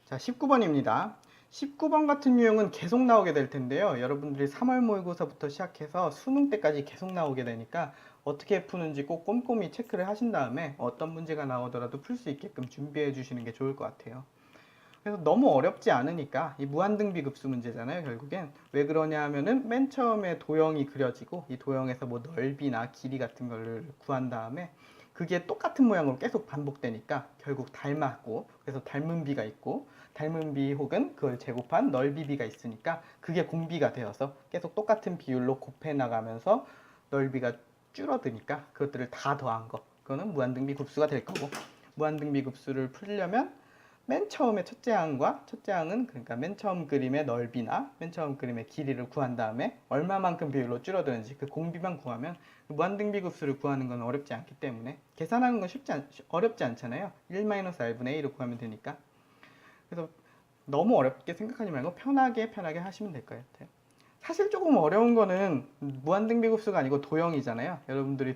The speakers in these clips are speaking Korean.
자, 19번입니다. 19번 같은 유형은 계속 나오게 될 텐데요. 여러분들이 3월 모의고사부터 시작해서 수능 때까지 계속 나오게 되니까 어떻게 푸는지 꼭 꼼꼼히 체크를 하신 다음에 어떤 문제가 나오더라도 풀 수 있게끔 준비해 주시는 게 좋을 것 같아요. 그래서 너무 어렵지 않으니까 이 무한등비급수 문제잖아요, 결국엔. 왜 그러냐 하면은 맨 처음에 도형이 그려지고 이 도형에서 뭐 넓이나 길이 같은 거를 구한 다음에 그게 똑같은 모양으로 계속 반복되니까 결국 닮았고, 그래서 닮은 비가 있고, 닮은 비 혹은 그걸 제곱한 넓이 비가 있으니까 그게 공비가 되어서 계속 똑같은 비율로 곱해 나가면서 넓이가 줄어드니까 그것들을 다 더한 거, 그거는 무한등비급수가 될 거고, 무한등비급수를 풀려면 맨 처음에 첫째 항과 첫째 항은 그러니까 맨 처음 그림의 넓이나 맨 처음 그림의 길이를 구한 다음에 얼마만큼 비율로 줄어드는지 그 공비만 구하면 무한등비급수를 구하는 건 어렵지 않기 때문에 계산하는 건 어렵지 않잖아요. 1-r분의 a를 구하면 되니까. 그래서 너무 어렵게 생각하지 말고 편하게 하시면 될 것 같아요. 사실 조금 어려운 거는 무한등비급수가 아니고 도형이잖아요. 여러분들이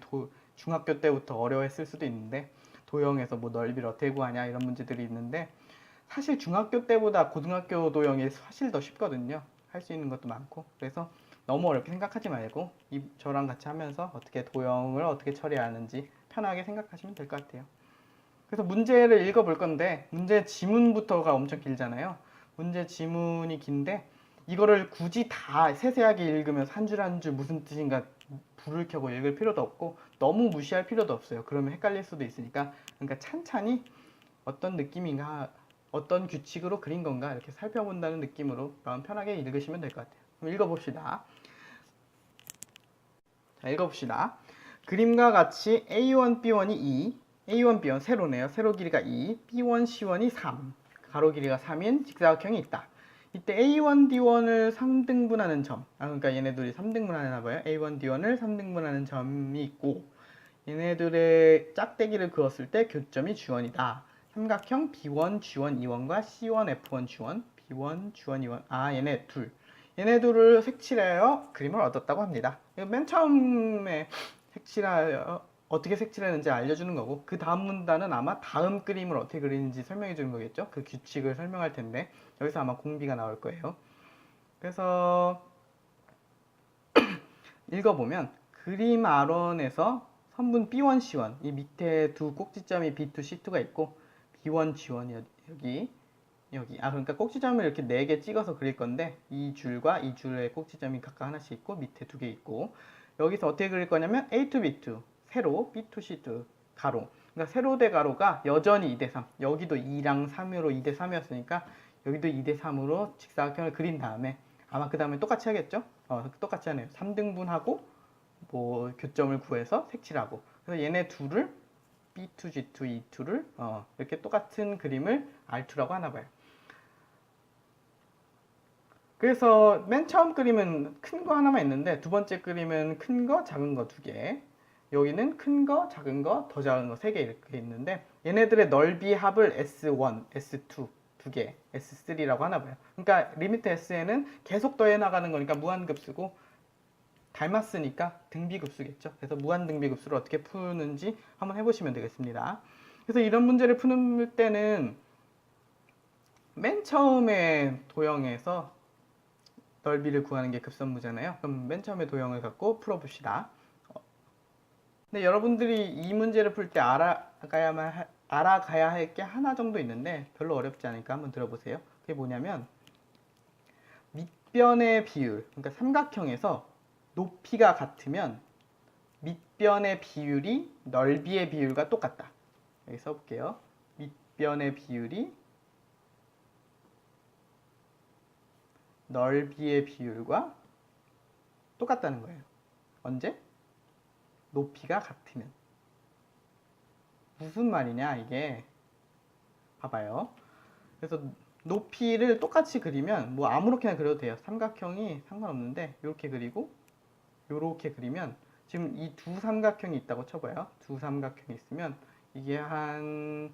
중학교 때부터 어려워했을 수도 있는데 도형에서 뭐 넓이를 어떻게 구하냐 이런 문제들이 있는데 사실 중학교 때보다 고등학교 도형이 사실 더 쉽거든요. 할 수 있는 것도 많고. 그래서 너무 어렵게 생각하지 말고 저랑 같이 하면서 어떻게 도형을 어떻게 처리하는지 편하게 생각하시면 될 것 같아요. 그래서 문제를 읽어볼 건데 문제 지문부터가 엄청 길잖아요. 문제 지문이 긴데 이거를 굳이 다 세세하게 읽으면서 한 줄 한 줄 무슨 뜻인가 불을 켜고 읽을 필요도 없고 너무 무시할 필요도 없어요. 그러면 헷갈릴 수도 있으니까 그러니까 찬찬히 어떤 느낌인가, 어떤 규칙으로 그린 건가 이렇게 살펴본다는 느낌으로 마음 편하게 읽으시면 될 것 같아요. 그럼 읽어봅시다. 자, 읽어봅시다. 그림과 같이 A1, B1이 2, A1, B1 세로네요. 세로 길이가 2, B1, C1이 3, 가로 길이가 3인 직사각형이 있다. 이때 A1, D1을 3등분하는 점, 그러니까 얘네들이 3등분하나 봐요. A1, D1을 3등분하는 점이 있고 얘네들의 짝대기를 그었을 때 교점이 G1이다. 삼각형 B1, G1, E1과 C1, F1, G1, B1, G1, E1. 얘네 둘. 얘네 둘을 색칠하여 그림을 얻었다고 합니다. 맨 처음에 색칠하여 어떻게 색칠했는지 알려주는 거고 그 다음 문단은 아마 다음 그림을 어떻게 그리는지 설명해 주는 거겠죠. 그 규칙을 설명할 텐데 여기서 아마 공비가 나올 거예요. 그래서 읽어보면 그림 아론에서 선분 B1, C1 이 밑에 두 꼭지점이 B2, C2가 있고 B1, G1 여기 그러니까 꼭지점을 이렇게 4개 찍어서 그릴 건데 이 줄과 이 줄의 꼭지점이 각각 하나씩 있고 밑에 2개 있고 여기서 어떻게 그릴 거냐면 A2, B2 세로 B2, C2 가로 그러니까 세로 대 가로가 여전히 2대3 여기도 2랑 3으로 2대3이었으니까 여기도 2대3으로 직사각형을 그린 다음에 아마 그 다음에 똑같이 하겠죠? 똑같이 하네요. 3등분하고 뭐 교점을 구해서 색칠하고 그래서 얘네 둘을 B2, G2, E2를 이렇게 똑같은 그림을 R2라고 하나 봐요. 그래서 맨 처음 그림은 큰 거 하나만 있는데 두 번째 그림은 큰 거, 작은 거 두 개. 여기는 큰 거, 작은 거, 더 작은 거 세 개 이렇게 있는데 얘네들의 넓이 합을 S1, S2 두 개, S3라고 하나 봐요. 그러니까 리미트 S에는 계속 더해 나가는 거니까 무한급수고 닮았으니까 등비급수겠죠. 그래서 무한등비급수를 어떻게 푸는지 한번 해보시면 되겠습니다. 그래서 이런 문제를 푸는 때는 맨 처음에 도형에서 넓이를 구하는 게 급선무잖아요. 그럼 맨 처음에 도형을 갖고 풀어봅시다. 근데 여러분들이 이 문제를 풀 때 알아가야 할 게 하나 정도 있는데 별로 어렵지 않으니까 한번 들어보세요. 그게 뭐냐면 밑변의 비율, 그러니까 삼각형에서 높이가 같으면 밑변의 비율이 넓이의 비율과 똑같다. 여기 써볼게요. 밑변의 비율이 넓이의 비율과 똑같다는 거예요. 언제? 높이가 같으면. 무슨 말이냐 이게. 봐봐요. 그래서 높이를 똑같이 그리면 뭐 아무렇게나 그려도 돼요. 삼각형이 상관없는데 이렇게 그리고 이렇게 그리면 지금 이 두 삼각형이 있다고 쳐봐요. 두 삼각형이 있으면 이게 한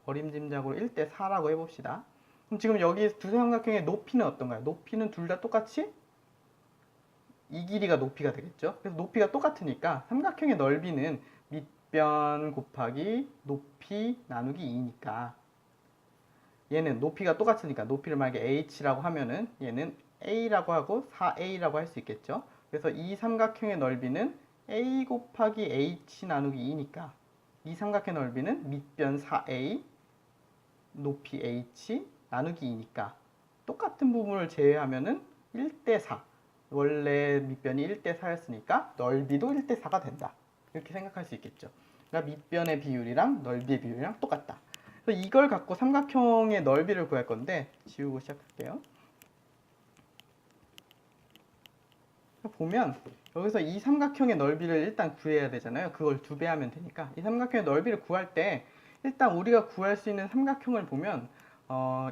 어림짐작으로 1대4라고 해봅시다. 그럼 지금 여기 두 삼각형의 높이는 어떤가요? 높이는 둘 다 똑같이 이 길이가 높이가 되겠죠. 그래서 높이가 똑같으니까 삼각형의 넓이는 밑변 곱하기 높이 나누기 2니까 얘는 높이가 똑같으니까 높이를 만약에 h라고 하면은 얘는 a라고 하고 4a라고 할 수 있겠죠. 그래서 이 삼각형의 넓이는 a 곱하기 h 나누기 2니까 이 삼각형의 넓이는 밑변 4a 높이 h 나누기 2니까 똑같은 부분을 제외하면은 1대 4. 원래 밑변이 1대 4였으니까 넓이도 1대 4가 된다. 이렇게 생각할 수 있겠죠. 그러니까 밑변의 비율이랑 넓이의 비율이랑 똑같다. 그래서 이걸 갖고 삼각형의 넓이를 구할 건데 지우고 시작할게요. 보면 여기서 이 삼각형의 넓이를 일단 구해야 되잖아요. 그걸 2배 하면 되니까 이 삼각형의 넓이를 구할 때 일단 우리가 구할 수 있는 삼각형을 보면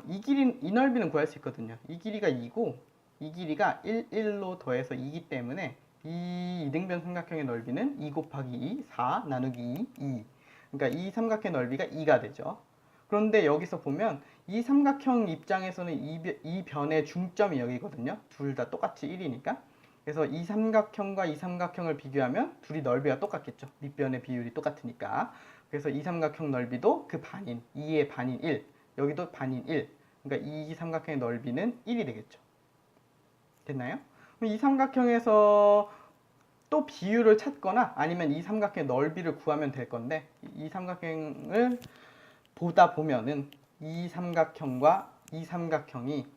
이 넓이는 구할 수 있거든요. 이 길이가 2고 이 길이가 1로 더해서 2이기 때문에 이 이등변 삼각형의 넓이는 2 곱하기 2, 4 나누기 2, 2. 그러니까 이 삼각형의 넓이가 2가 되죠. 그런데 여기서 보면 이 삼각형 입장에서는 이 변의 중점이 여기거든요. 둘 다 똑같이 1이니까. 그래서 이 삼각형과 이 삼각형을 비교하면 둘이 넓이가 똑같겠죠. 밑변의 비율이 똑같으니까. 그래서 이 삼각형 넓이도 그 반인, 2의 반인 1. 여기도 반인 1. 그러니까 이 삼각형의 넓이는 1이 되겠죠. 됐나요? 그럼 이 삼각형에서 또 비율을 찾거나 아니면 이 삼각형의 넓이를 구하면 될 건데 이 삼각형을 보다 보면은 이 삼각형과 이 삼각형이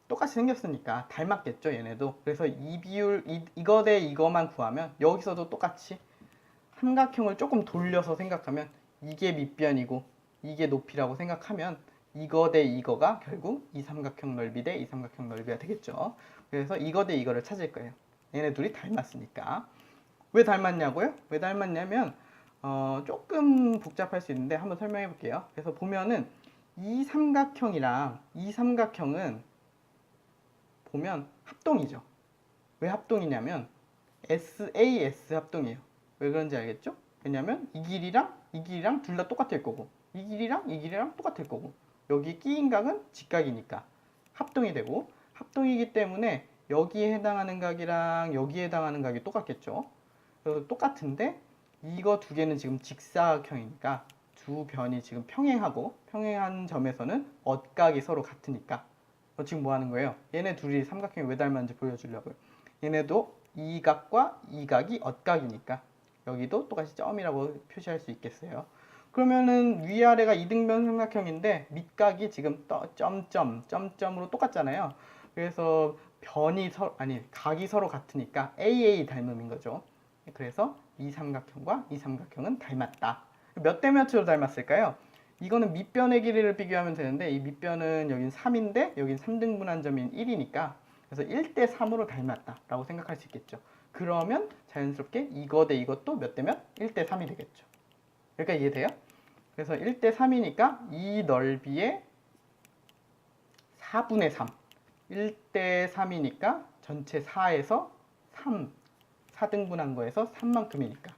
똑같이 생겼으니까 닮았겠죠, 얘네도. 그래서 이 비율, 이거 대 이거만 구하면 여기서도 똑같이 삼각형을 조금 돌려서 생각하면 이게 밑변이고 이게 높이라고 생각하면 이거 대 이거가 결국 이 삼각형 넓이 대 이 삼각형 넓이가 되겠죠. 그래서 이거 대 이거를 찾을 거예요. 얘네 둘이 닮았으니까. 왜 닮았냐고요? 왜 닮았냐면 조금 복잡할 수 있는데 한번 설명해 볼게요. 그래서 보면은 이 삼각형이랑 이 삼각형은 보면 합동이죠. 왜 합동이냐면 SAS 합동이에요. 왜 그런지 알겠죠? 왜냐면 이 길이랑 둘 다 똑같을 거고 이 길이랑 똑같을 거고 여기 끼인 각은 직각이니까 합동이 되고 합동이기 때문에 여기에 해당하는 각이랑 여기에 해당하는 각이 똑같겠죠. 그래서 똑같은데 이거 두 개는 지금 직사각형이니까 두 변이 지금 평행하고 평행한 점에서는 엇각이 서로 같으니까 지금 뭐 하는 거예요? 얘네 둘이 삼각형이 왜 닮았는지 보여주려고요. 얘네도 이 각과 이 각이 엇각이니까 여기도 똑같이 점이라고 표시할 수 있겠어요. 그러면은 위아래가 이등변 삼각형인데 밑각이 지금 점점으로 똑같잖아요. 그래서 각이 서로 같으니까 AA 닮음인 거죠. 그래서 이 삼각형과 이 삼각형은 닮았다. 몇 대 몇으로 닮았을까요? 이거는 밑변의 길이를 비교하면 되는데 이 밑변은 여긴 3인데 여긴 3등분한 점인 1이니까 그래서 1대 3으로 닮았다라고 생각할 수 있겠죠. 그러면 자연스럽게 이거 대 이것도 몇 대 몇? 1대 3이 되겠죠. 그러니까 이해돼요? 그래서 1대 3이니까 이 넓이의 4분의 3. 1대 3이니까 전체 4에서 3. 4등분한 거에서 3만큼이니까.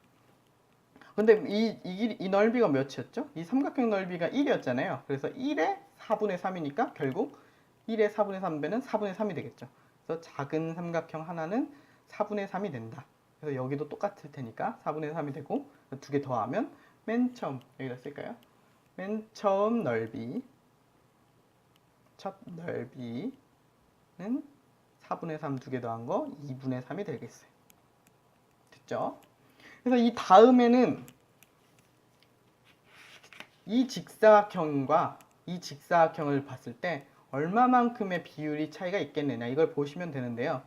근데 이 넓이가 몇이었죠? 이 삼각형 넓이가 1이었잖아요. 그래서 1의 4분의 3이니까 결국 1의 4분의 3배는 4분의 3이 되겠죠. 그래서 작은 삼각형 하나는 4분의 3이 된다. 그래서 여기도 똑같을 테니까 4분의 3이 되고 두 개 더하면 맨 처음 여기다 쓸까요? 맨 처음 넓이 첫 넓이는 4분의 3 두 개 더한 거 2분의 3이 되겠어요. 됐죠? 그래서 이 다음에는 이 직사각형과 이 직사각형을 봤을 때 얼마만큼의 비율이 차이가 있겠느냐 이걸 보시면 되는데요.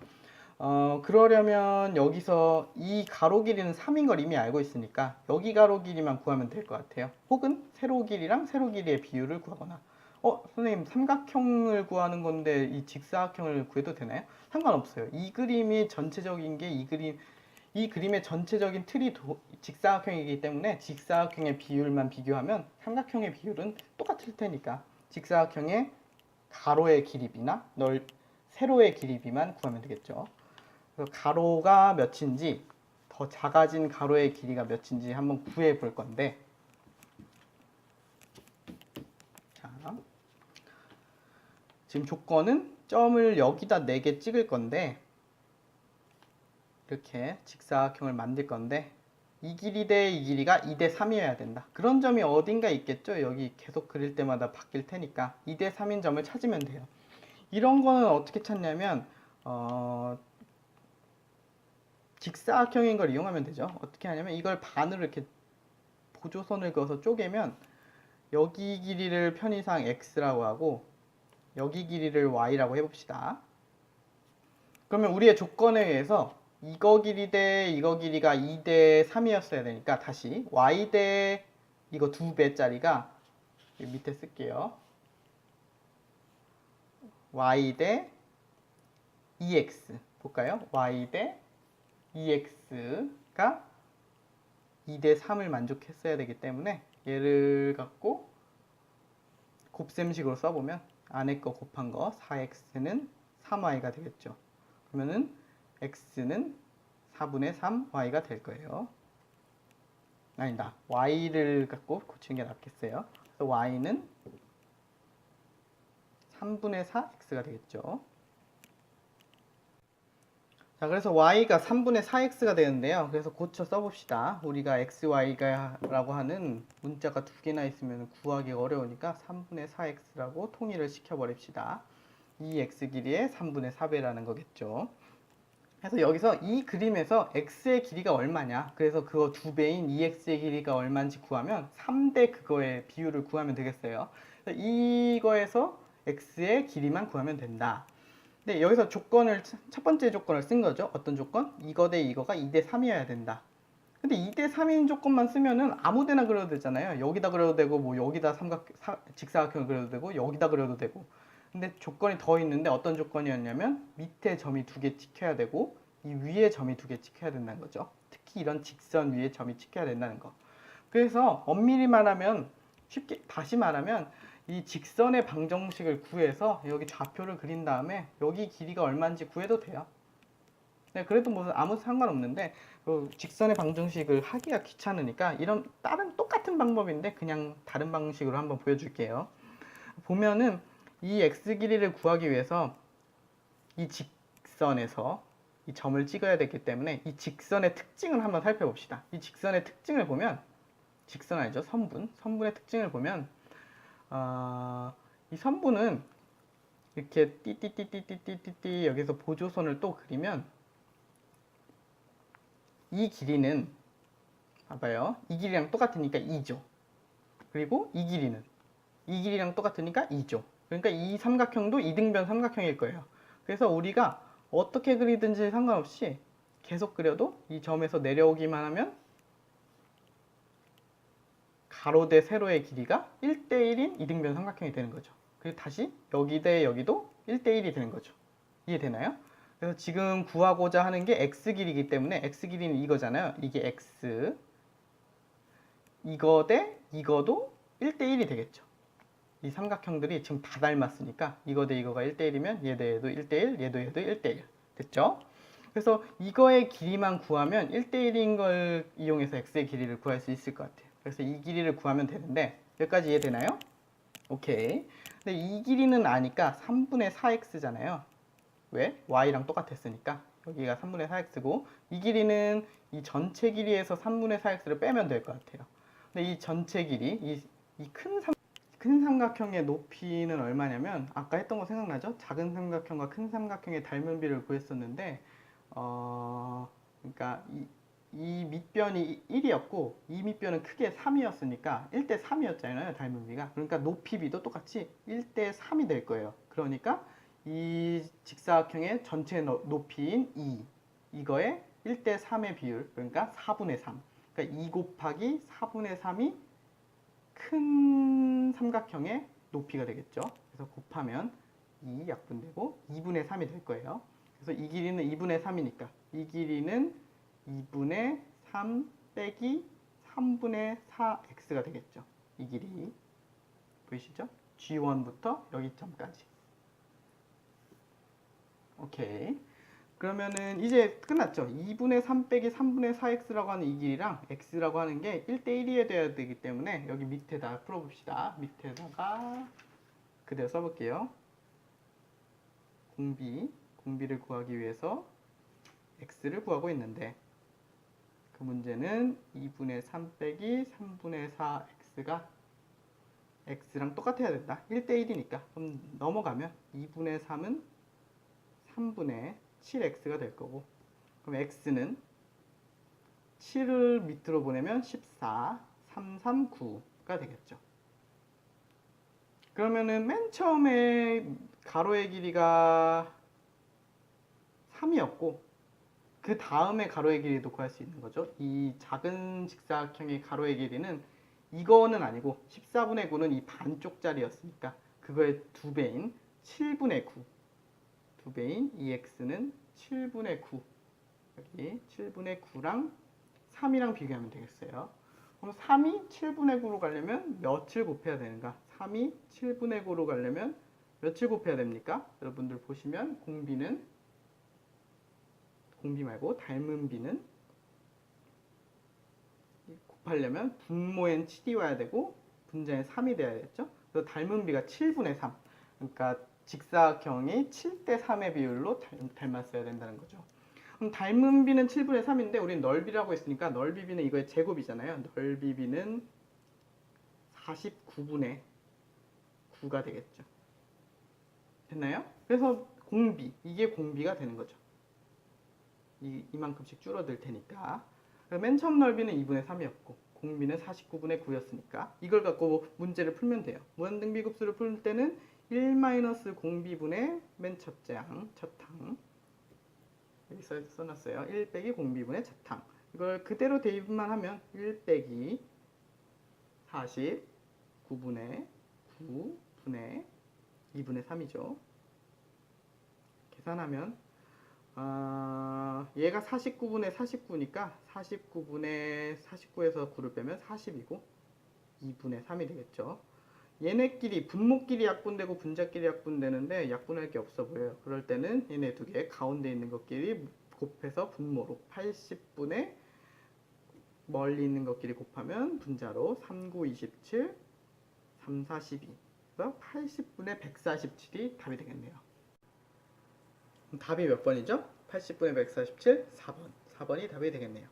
그러려면 여기서 이 가로 길이는 3인 걸 이미 알고 있으니까 여기 가로 길이만 구하면 될 것 같아요. 혹은 세로 길이랑 세로 길이의 비율을 구하거나 선생님 삼각형을 구하는 건데 이 직사각형을 구해도 되나요? 상관없어요. 이 그림이 전체적인 게 이 그림의 전체적인 틀이 직사각형이기 때문에 직사각형의 비율만 비교하면 삼각형의 비율은 똑같을 테니까 직사각형의 가로의 길이비나 세로의 길이비만 구하면 되겠죠. 그래서 가로가 몇인지 더 작아진 가로의 길이가 몇인지 한번 구해 볼 건데 자, 지금 조건은 점을 여기다 4개 찍을 건데 이렇게 직사각형을 만들 건데 이 길이 대 이 길이가 2 대 3이어야 된다. 그런 점이 어딘가 있겠죠. 여기 계속 그릴 때마다 바뀔 테니까 2 대 3인 점을 찾으면 돼요. 이런 거는 어떻게 찾냐면 직사각형인 걸 이용하면 되죠. 어떻게 하냐면 이걸 반으로 이렇게 보조선을 그어서 쪼개면 여기 길이를 편의상 x라고 하고 여기 길이를 y라고 해봅시다. 그러면 우리의 조건에 의해서 이거 길이 대 이거 길이가 2 대 3이었어야 되니까 다시 y 대 이거 2배짜리가 밑에 쓸게요. y 대 2x 볼까요? y 대 2x가 2 대 3을 만족했어야 되기 때문에 얘를 갖고 곱셈식으로 써보면 안에 거 곱한 거 4x는 3y가 되겠죠. 그러면은 x는 4분의 3y가 될 거예요. 아니다. y를 갖고 고치는 게 낫겠어요. 그래서 y는 3분의 4x가 되겠죠. 자, 그래서 y가 3분의 4x가 되는데요. 그래서 고쳐 써봅시다. 우리가 xy라고 하는 문자가 두 개나 있으면 구하기가 어려우니까 3분의 4x라고 통일을 시켜버립시다. 이 x 길이의 3분의 4배라는 거겠죠. 그래서 여기서 이 그림에서 x의 길이가 얼마냐, 그래서 그거 2배인 2x의 길이가 얼마인지 구하면 3대 그거의 비율을 구하면 되겠어요. 이거에서 x의 길이만 구하면 된다. 네, 여기서 조건을 첫 번째 조건을 쓴 거죠. 어떤 조건? 이거 대 이거가 2 대 3이어야 된다. 근데 2 대 3인 조건만 쓰면은 아무 데나 그려도 되잖아요. 여기다 그려도 되고 뭐 여기다 직사각형을 그려도 되고 여기다 그려도 되고. 근데 조건이 더 있는데 어떤 조건이었냐면 밑에 점이 2개 찍혀야 되고 이 위에 점이 2개 찍혀야 된다는 거죠. 특히 이런 직선 위에 점이 찍혀야 된다는 거. 그래서 엄밀히 말하면 쉽게 다시 말하면 이 직선의 방정식을 구해서 여기 좌표를 그린 다음에 여기 길이가 얼마인지 구해도 돼요. 네, 그래도 뭐 아무 상관없는데 직선의 방정식을 하기가 귀찮으니까 이런 다른 똑같은 방법인데 그냥 다른 방식으로 한번 보여줄게요. 보면은 이 x 길이를 구하기 위해서 이 직선에서 이 점을 찍어야 되기 때문에 이 직선의 특징을 한번 살펴봅시다. 이 직선의 특징을 보면 직선 아니죠? 선분의 특징을 보면 이 선분은 이렇게 띠띠띠띠띠띠띠 여기서 보조선을 또 그리면 이 길이는 봐봐요. 이 길이랑 똑같으니까 2죠. 그리고 이 길이랑 똑같으니까 2죠. 그러니까 이 삼각형도 이등변 삼각형일 거예요. 그래서 우리가 어떻게 그리든지 상관없이 계속 그려도 이 점에서 내려오기만 하면 가로 대 세로의 길이가 1대1인 이등변 삼각형이 되는 거죠. 그리고 다시 여기 대 여기도 1대1이 되는 거죠. 이해되나요? 그래서 지금 구하고자 하는 게 x 길이기 때문에 x 길이는 이거잖아요. 이게 x, 이거 대 이거도 1대1이 되겠죠. 이 삼각형들이 지금 다 닮았으니까 이거 대 이거가 1대1이면 얘 대 얘도 1대1, 얘도 1대1. 됐죠? 그래서 이거의 길이만 구하면 1대1인 걸 이용해서 x의 길이를 구할 수 있을 것 같아요. 그래서 이 길이를 구하면 되는데 여기까지 이해되나요? 오케이. 근데 이 길이는 아니까 3분의 4x잖아요. 왜? y랑 똑같았으니까. 여기가 3분의 4x고 이 길이는 이 전체 길이에서 3분의 4x를 빼면 될 것 같아요. 근데 이 전체 길이, 이 큰 삼각형의 높이는 얼마냐면 아까 했던 거 생각나죠? 작은 삼각형과 큰 삼각형의 닮은 비를 구했었는데 그러니까 이 밑변이 1이었고 이 밑변은 크게 3이었으니까 1대 3이었잖아요. 닮은 비가. 그러니까 높이 비도 똑같이 1대 3이 될 거예요. 그러니까 이 직사각형의 전체 높이인 2 이거의 1대 3의 비율 그러니까 4분의 3 그러니까 2 곱하기 4분의 3이 큰 삼각형의 높이가 되겠죠. 그래서 곱하면 2 약분되고 2분의 3이 될 거예요. 그래서 이 길이는 2분의 3이니까 이 길이는 2분의 3 빼기 3분의 4x가 되겠죠. 이 길이 보이시죠? G1부터 여기점까지. 오케이. 그러면은 이제 끝났죠. 2분의 3 빼기 3분의 4x라고 하는 이 길이랑 x라고 하는 게 1대1이 돼야 되기 때문에 여기 밑에다 풀어봅시다. 밑에다가 그대로 써볼게요. 공비를 구하기 위해서 x를 구하고 있는데 그 문제는 2분의 3 빼기 3분의 4 x가 x랑 똑같아야 된다. 1대1이니까. 그럼 넘어가면 2분의 3은 3분의 7x가 될 거고, 그럼 x는 7을 밑으로 보내면 14, 3, 3, 9가 되겠죠. 그러면은 맨 처음에 가로의 길이가 3이었고 그 다음에 가로의 길이도 구할 수 있는 거죠. 이 작은 직사각형의 가로의 길이는 이거는 아니고 14분의 9는 이 반쪽짜리였으니까 그거의 2배인 7분의 9, 2배인 2x는 7분의 9, 여기 7분의 9랑 3이랑 비교하면 되겠어요. 그럼 3이 7분의 9로 가려면 몇을 곱해야 되는가? 3이 7분의 9로 가려면 몇을 곱해야 됩니까? 여러분들 보시면 공비 말고 닮은 비는 곱하려면 분모엔 7이 와야 되고 분자엔 3이 돼야겠죠? 그래서 닮은 비가 7분의 3. 그러니까 직사각형이 7대 3의 비율로 닮았어야 된다는 거죠. 그럼 닮은 비는 7분의 3인데 우리는 넓이라고 했으니까 넓이 비는 이거의 제곱이잖아요. 넓이 비는 49분의 9가 되겠죠. 됐나요? 그래서 이게 공비가 되는 거죠. 이만큼씩 줄어들 테니까. 맨 처음 넓이는 2분의 3이었고 공비는 49분의 9였으니까 이걸 갖고 문제를 풀면 돼요. 무한등비급수를 풀 때는 1 공비분의 맨 첫째 항, 첫 항 여기 써놨어요. 1 빼기 공비분의 첫 항. 이걸 그대로 대입만 하면 1 빼기 49분의 9분의 2분의 3이죠. 계산하면 얘가 49분의 49니까 49분의 49에서 9를 빼면 40이고 2분의 3이 되겠죠. 얘네끼리 분모끼리 약분되고 분자끼리 약분되는데 약분할 게 없어 보여요. 그럴 때는 얘네 두 개 가운데 있는 것끼리 곱해서 분모로 80분의 멀리 있는 것끼리 곱하면 분자로 3, 9, 27, 3, 4, 12. 그래서 80분의 147이 답이 되겠네요. 답이 몇 번이죠? 80분의 147, 4번. 4번이 답이 되겠네요.